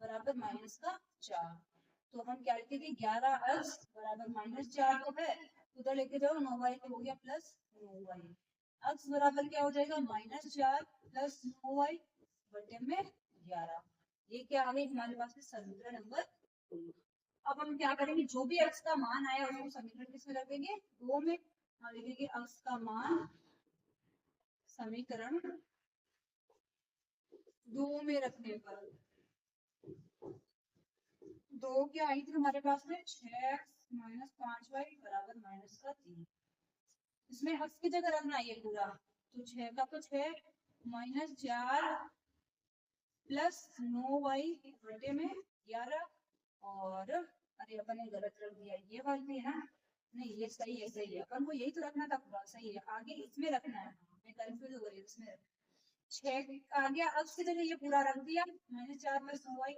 बराबर माइनस का 4। तो हम क्या लिखेंगे 11x बराबर माइनस 4 को है उधर लेके जाओ, 9y हो गया प्लस 9y। x बराबर क्या हो जाएगा माइनस 4 प्लस 9y बटे में 11। ये क्या आ गई हमारे पास में समीकरण नंबर 2। अब हम क्या करेंगे, जो भी x का मान आया उसको समीकरण किसमें रखेंगे 2 में। हम लिखेंगे x का मान समीकरण 2 में रखने पर 2 क्या आई थी हमारे पास में 6x माइनस 5y बराबर माइनस का 3। इसमें x की जगह रखना है ये पूरा, तो 6 का तो 6 माइनस 4 प्लस 9y बटे में 11। और अरे अपन ने गलत रख दिया, ये वाली है ना, नहीं ये सही है, सही है, अपन को यही तो रखना था पूरा, सही है, आगे इसमें रखना है, मैं कंफ्यूज हो गई इसमें। 6 आ गया, अब की जगह ये पूरा रख दिया माइनस 4 प्लस 9y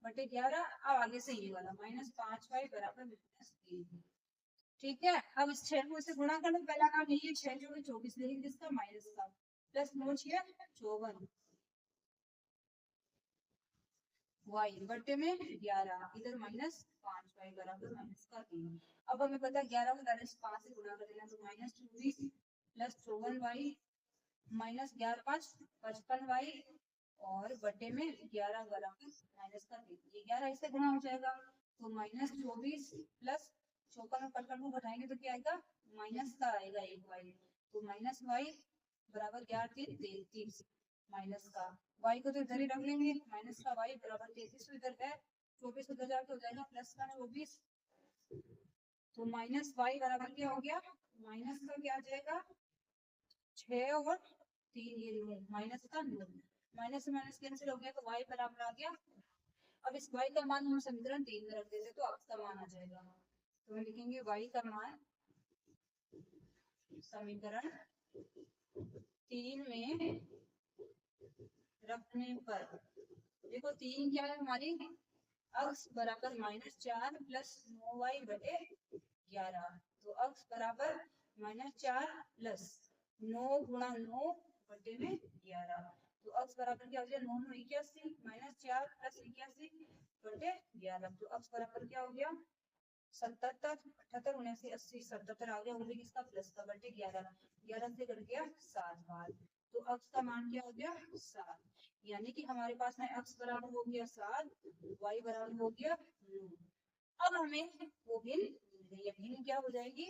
बटे 11। अब आगे से ये वाला माइनस 5y बराबर माइनस 3। ठीक है, अब इस 6 को इसे गुणा कर लो, पहला काम यही है 6 जोड़े 24 लिखेंगे इसका माइनस का, प्लस 9 6 54 y बटे में 11 इधर माइनस 5y बराबर माइनस का 3। अब हमें पता है 11 को डायरेक्ट 5 से गुणा कर देना, तो minus 24 plus 54y minus 11 5 55y और बटे में 11 बराबर माइनस का 3। ये 11 इससे गुणा हो जाएगा, तो माइनस 24 प्लस 54 में 55 को घटाएंगे तो क्या आएगा माइनस का आएगा 1y। तो माइनस y बराबर 11 3 33 माइनस का y को तो इधर ही रख लेंगे, माइनस का y बराबर 33 तो इधर है 24 उधर जाके हो जाएगा प्लस का 24। तो माइनस y बराबर क्या हो गया, माइनस का क्या आ जाएगा 6 और 3 ये 9 माइनस का 9, माइनस से माइनस कैंसिल हो गया तो y बराबर आ गया। अब इस y का मान हम समीकरण 3 में रख देते तो x का मान आ जाएगा। तो हम लिखेंगे y का मान समीकरण 3 में रखने पर, देखो 3 क्या है हमारी x बराबर माइनस 4 प्लस 9y बटे 11। तो x बराबर माइनस 4 प्लस 9 गुणा 9 बटे में 11। तो x बराबर क्या हो गया 9 9 81 माइनस 4 प्लस 81 बटे 11। तो x बराबर क्या हो गया 77 78 79 80 77 आ गया, वो भी किसका प्लस का बटे 11। 11 से कट गया 7 बार, तो x का मान क्या हो गया 7। यानी कि हमारे पास में x बराबर हो गया 7, y बराबर हो गया 9। अब हमें वो भिन्न मिल गई है, भिन्न क्या हो जाएगी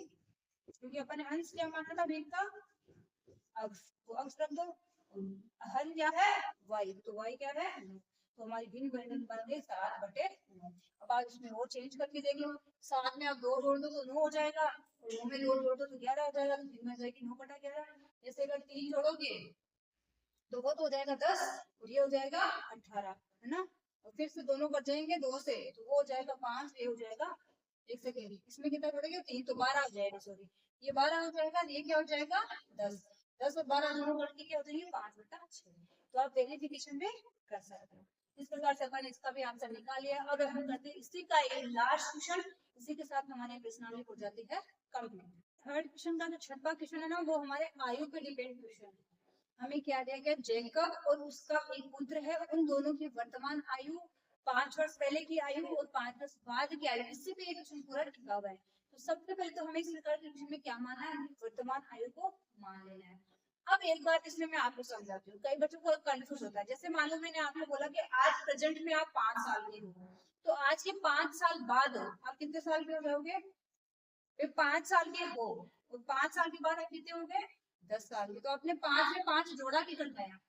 क्योंकि अपन ने अंश क्या माना था भिन्न का x, तो x रख दो, हल क्या है y, तो y क्या है 9। तो हमारी भिन्न बन गई 7 बटे 9। अब आज इसमें और चेंज करके देखें, 7 में अब 2 जोड़ दो तो 9 हो जाएगा, और 9 में 2 जोड़ दो तो 11 हो जाएगा, तो भिन्न हो जाएगी 9 बटा 11। जैसे अगर 3 जोड़ोगे तो वो तो हो जाएगा 10 और ये हो जाएगा 18, है ना। और फिर से दोनों बच जाएंगे 2 से, तो वो हो जाएगा 5, ये हो जाएगा, एक सेकेंड इसमें कितना जोड़ेंगे 3 तो 12 हो जाएगा, सॉरी ये 12 हो जाएगा, ये क्या हो जाएगा 10। 10 और 12 दोनों करके क्या हो जाएंगे 5 बटा 6। तो आप वेरिफिकेशन में कर सकते हो। इस प्रकार से अपन इसका भी आंसर निकाल लिया। अब हम करते हैं इसी का एक लास्ट क्वेश्चन, इसी के साथ हमारी प्रश्नावली हो जाती है कंप्लीट। थर्ड क्वेश्चन का जो छठवां क्वेश्चन है ना, वो हमारे आयु पे डिपेंड क्वेश्चन है। हमें क्या दिया गया जेकब और उसका एक पुत्र है, उन दोनों की वर्तमान आयु 5 वर्ष पहले की आयु और 5 वर्ष बाद की आयु, इससे भी एक क्वेश्चन पूरा टिका हुआ है। तो सबसे पहले तो हमें इस प्रकार के क्वेश्चन में क्या मानना है, वर्तमान आयु को मान लेना है। अब एक बात इसमें मैं आपको समझाती हूँ, कई बच्चों को कंफ्यूज होता है। जैसे मान लो मैंने आपको बोला कि आज प्रेजेंट में आप 5 साल के हो, तो आज के 5 साल बाद आप कितने साल के हो जाओगे? फिर 5 साल के हो, और 5 साल के बाद आप कितने हो गए? 10 साल के। तो आपने 5 में 5 जोड़ा कि घटाया?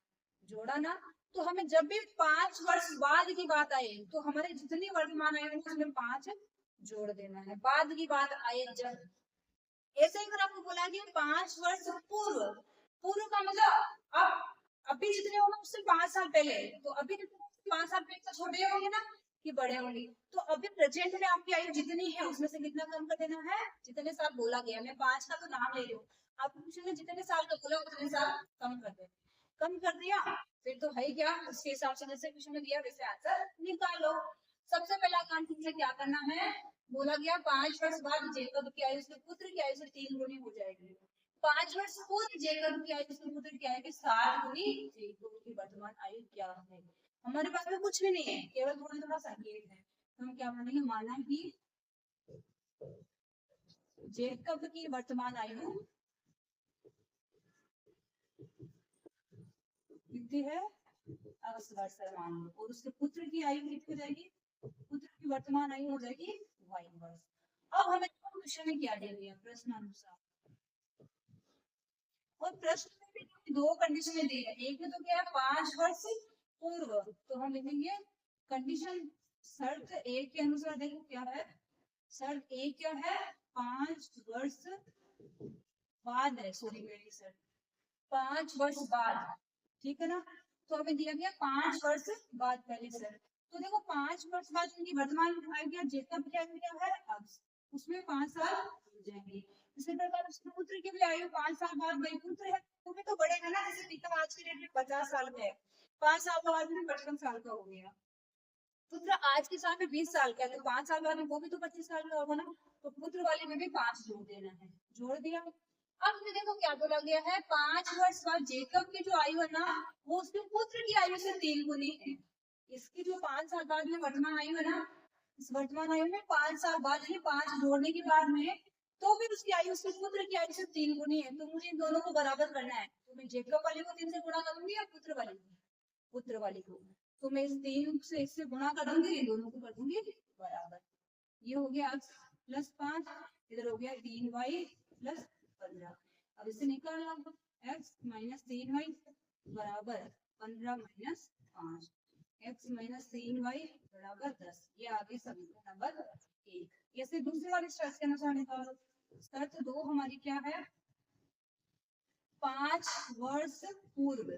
जोड़ा ना। तो हमें जब भी 5 वर्ष बाद की बात आए तो हमारे जितनी वर्तमान आयु है उसमें 5 जोड़ देना है। बाद की बात आए जब, ऐसे ही अगर आपको बोला कि 5 वर्ष पूर्व, पूर्व का मतलब अब अभी जितने होंगे उससे 5 साल पहले, तो अभी 5 साल पहले तो छोटे होंगे ना कि बड़े होंगे। तो अभी प्रेजेंट में आपकी आयु जितनी है उसमें से कितना कम कर देना है? जितने साल बोला गया, मैं 5 का तो नाम ले रही हूँ, आपको पूछेंगे जितने साल का बोला उतने साल कम कर दे। कम कर दिया, फिर तो है क्या, उसके हिसाब से जैसे क्वेश्चन में दिया वैसे आंसर निकालो। सबसे पहला काम तुमसे क्या करना है, बोला गया 5 वर्ष बाद जेकब की आयु उसके पुत्र की आयु से 3 गुनी हो जाएगी। 5 वर्ष पूर्व जेकब की आयु उसके पुत्र की आयु की 7 गुनी जेकब की वर्तमान आयु क्या है? हमारे पास में कुछ भी नहीं है, केवल थोड़ा थोड़ा संकेत है। तो हम क्या मानेंगे, माना कि जेकब की वर्तमान आयु कितनी है? 10 वर्ष मान लो, और उसके पुत्र की आयु कितनी हो जाएगी? पुत्र की वर्तमान आयु हो जाएगी 22 वर्ष। अब हमें क्वेश्चन में क्या दिया गया प्रश्न अनुसार, और प्रश्न में भी दो कंडीशन दी है। एक में तो क्या है 5 वर्ष पूर्व, तो हम लिखेंगे कंडीशन शर्त एक के अनुसार। देखो क्या है शर्त एक, क्या है 5 वर्ष बाद है, सॉरी मेरी शर्त 5 वर्ष बाद, ठीक है ना। तो हमें दिया गया 5 वर्ष बाद पहले सर। तो देखो 5 वर्ष बाद उनकी वर्तमान आयु क्या, जेकब की आयु क्या है अब, उसमें 5 साल हो जाएंगे। इसी प्रकार उसके पुत्र की भी आयु 5 साल बाद, भाई पुत्र है वो भी तो बढ़ेगा ना। जैसे पिता आज की डेट में 50 साल का है, 5 साल बाद में 55 साल का हो गया। पुत्र आज के साल में 20 साल का है, तो 5 साल बाद में वो भी तो 25 साल का होगा ना। तो पुत्र वाले में भी 5 जोड़ देना है, जोड़ दिया। अब में देखो क्या बोला गया है, 5 वर्ष बाद जेकब की जो आयु है ना वो उसके पुत्र की आयु से 3 गुनी है। इसकी जो 5 साल बाद में वर्तमान आयु है ना, इस वर्तमान आयु में 5 साल बाद यानी 5 जोड़ने के बाद में तो भी उसकी आयु उसके पुत्र की आयु से 3 गुनी है। तो मुझे इन दोनों को बराबर करना है, तो मैं जेकब वाले को 3 से गुणा करूंगी या पुत्र वाले को? पुत्र वाले को। तो मैं इस 3 से इससे गुणा कर दूंगी, इन दोनों को कर दूंगी बराबर। ये हो गया x प्लस 5, इधर हो गया 3y प्लस 15। अब इसे निकालना, x माइनस 3y बराबर 15 माइनस 5, x माइनस 3y बराबर 10। ये आगे समीकरण नंबर 1। ऐसे दूसरे वाले शर्त के अनुसार निकालो। शर्त 2 हमारी क्या है, 5 वर्ष पूर्व।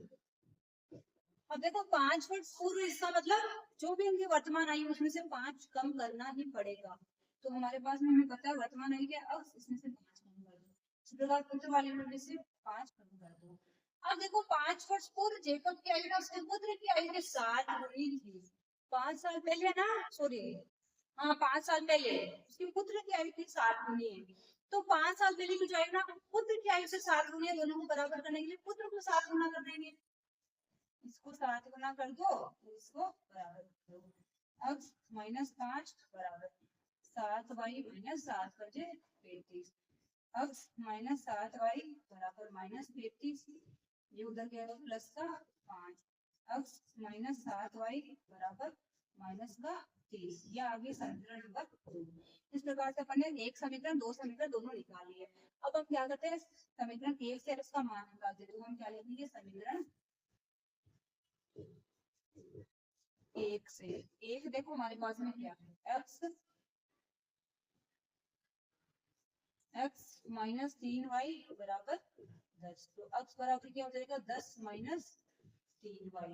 अब देखो 5 वर्ष पूर्व, इसका मतलब जो भी उनकी वर्तमान आयु उसमें से 5 कम करना ही पड़ेगा। तो हमारे पास में हमें पता है वर्तमान आयु क्या, अब इसमें से 5 कम कर दो। इसी प्रकार पुत्र वाले में से 5 कम कर दो। अब देखो 5 वर्ष पूर्व जेकब की आयु ना उसके पुत्र की आयु के 7 गुनी थी। 5 साल पहले ना, सॉरी हाँ 5 साल पहले उसके पुत्र की आयु की 7 गुनी है। तो 5 साल पहले की जो आयु ना पुत्र की आयु से 7 गुनी है, दोनों को बराबर करने के लिए पुत्र को 7 गुना कर देंगे। इसको 7 गुना कर दो, इसको बराबर कर दो। x माइनस 5 बराबर 7y माइनस 7 बजे 35। x माइनस 7y बराबर माइनस 35, ये उधर गया तो प्लस का 5। x माइनस 7y बराबर माइनस का 30। यह आगे समीकरण नंबर 2। इस प्रकार से अपन ने एक समीकरण दो समीकरण दोनों निकाल लिए। अब हम क्या करते हैं, समीकरण 1 से इसका मान निकालते हैं। तो हम क्या लिखेंगे, समीकरण 1 से। एक देखो हमारे पास में क्या है, x माइनस 3y बराबर 10। तो x बराबर क्या हो जाएगा, 10 माइनस 3y,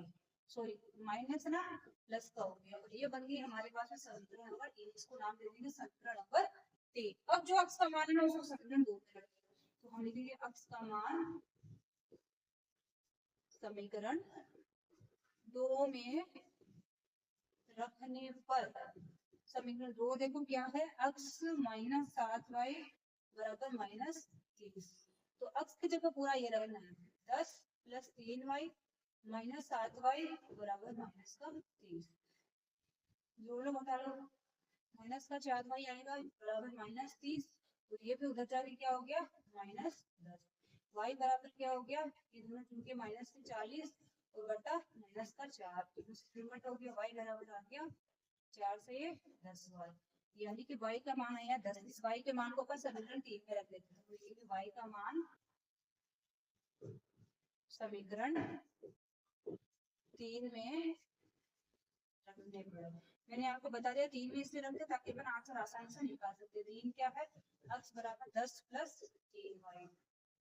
सॉरी माइनस ना प्लस का हो गया, और ये बन गई हमारे पास में समीकरण नंबर 1। इसको नाम दे देंगे समीकरण नंबर 3। अब जो x का मान है ना उसको समीकरण 2 में रखेंगे। तो हम लिखेंगे x का मान समीकरण 2 में रखने पर, समीकरण 2 देखो क्या है, x माइनस 7y बराबर माइनस 30। तो x की जगह पूरा ये रहना है 10 प्लस 3y माइनस 7y बराबर माइनस का 30। जोड़ लो बता लो, माइनस का 4y आएगा बराबर माइनस 30, तो ये भी उधर जाके क्या हो गया माइनस 10। y बराबर क्या हो गया, ये दोनों चूंकि माइनस से 40 और बटा माइनस का 4, हो गया y बराबर आ गया 4 से ये 10y, यानी कि y का मान आया 10। इस y के मान को अपन समीकरण 3 में रख देते हैं, तो ये y का मान समीकरण 3 में रखने पर, मैंने आपको बता दिया 3 में इसलिए रखते ताकि अपन आंसर आसानी से निकाल सकते। 3 क्या है, x बराबर 10 प्लस 3y,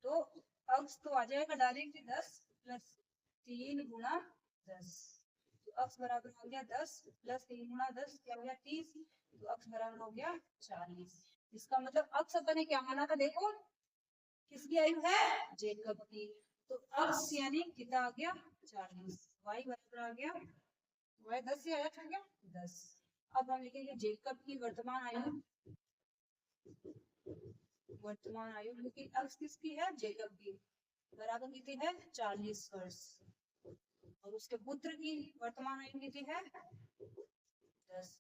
तो x तो आ जाएगा डायरेक्ट 10 प्लस 3 गुना 10, तो x बराबर हो गया 10 प्लस 3 गुना 10 क्या हो गया 30, तो x बराबर हो गया 40। इसका मतलब x अपन ने क्या माना था, देखो किसकी आयु है, जेकब की, तो x यानी कितना आ गया 40, y बराबर आ गया y 10 से आया था क्या 10। अब हम लिखेंगे जेकब की वर्तमान आयु, क्योंकि x किसकी है, जेकब की, बराबर कितनी है 40 वर्ष, और उसके पुत्र की वर्तमान आयु कितनी है 10 वर्ष।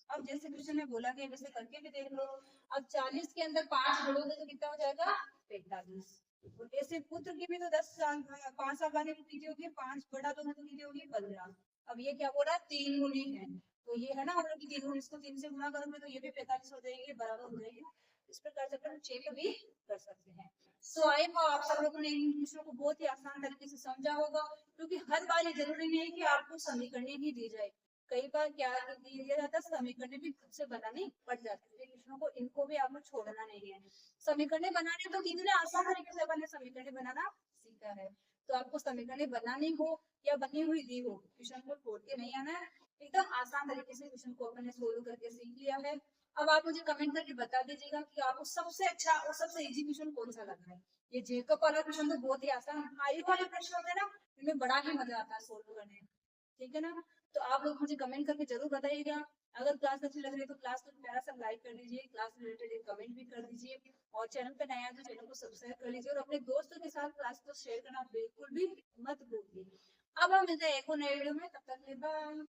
अब जैसे क्वेश्चन में बोला गया वैसे करके भी देख लो, अब 40 के अंदर 5 जोड़ोगे तो कितना हो जाएगा 45, और ऐसे पुत्र की भी तो 10 साल 5 साल बाद कितनी होगी, 5 बड़ा दोगे तो कितनी होगी 15। अब ये क्या बोला 3 गुनी है, तो ये है ना हम लोग 3 गुनी, इसको 3 से गुना करोगे तो ये भी 45 हो जाएगी, बराबर हो जाएगी। इस प्रकार से अपन चेक भी कर सकते हैं। सो आई होप आप सब लोगों ने इन क्वेश्चन को बहुत ही आसान तरीके से समझा होगा, क्योंकि हर बार ये जरूरी नहीं है कि आपको समीकरण ही दी जाए, कई बार क्या दिया जाता है समीकरण भी खुद से बनानी पड़ जाती है क्वेश्चनों को, इनको भी आपको छोड़ना नहीं है। समीकरण बनाने तो कितने आसान तरीके से अपन ने समीकरण बनाना सीखा है, तो आपको समीकरण बनानी हो या बनी हुई दी हो, क्वेश्चन को छोड़ के नहीं आना है, एकदम आसान तरीके से क्वेश्चन को अपन ने सोल्व करके सीख लिया है। अब आप मुझे कमेंट करके बता दीजिएगा कि आपको सबसे अच्छा और सबसे इजी क्वेश्चन कौन सा लगा है। ये जेकब वाला क्वेश्चन तो बहुत ही आसान, हाई वाले प्रश्न होते हैं ना, इनमें बड़ा ही मजा आता है सोल्व करने, ठीक है ना। तो आप लोग मुझे कमेंट करके जरूर बताइएगा। अगर क्लास अच्छी लग रही है तो क्लास को प्यारा सा लाइक कर दीजिए, क्लास रिलेटेड एक कमेंट भी कर दीजिए, और चैनल पे नया है तो चैनल को सब्सक्राइब कर लीजिए, और अपने दोस्तों के साथ क्लास को शेयर करना बिल्कुल भी मत भूलिए। अब हम मिलते हैं एक और नए वीडियो में, तब तक के लिए बाय।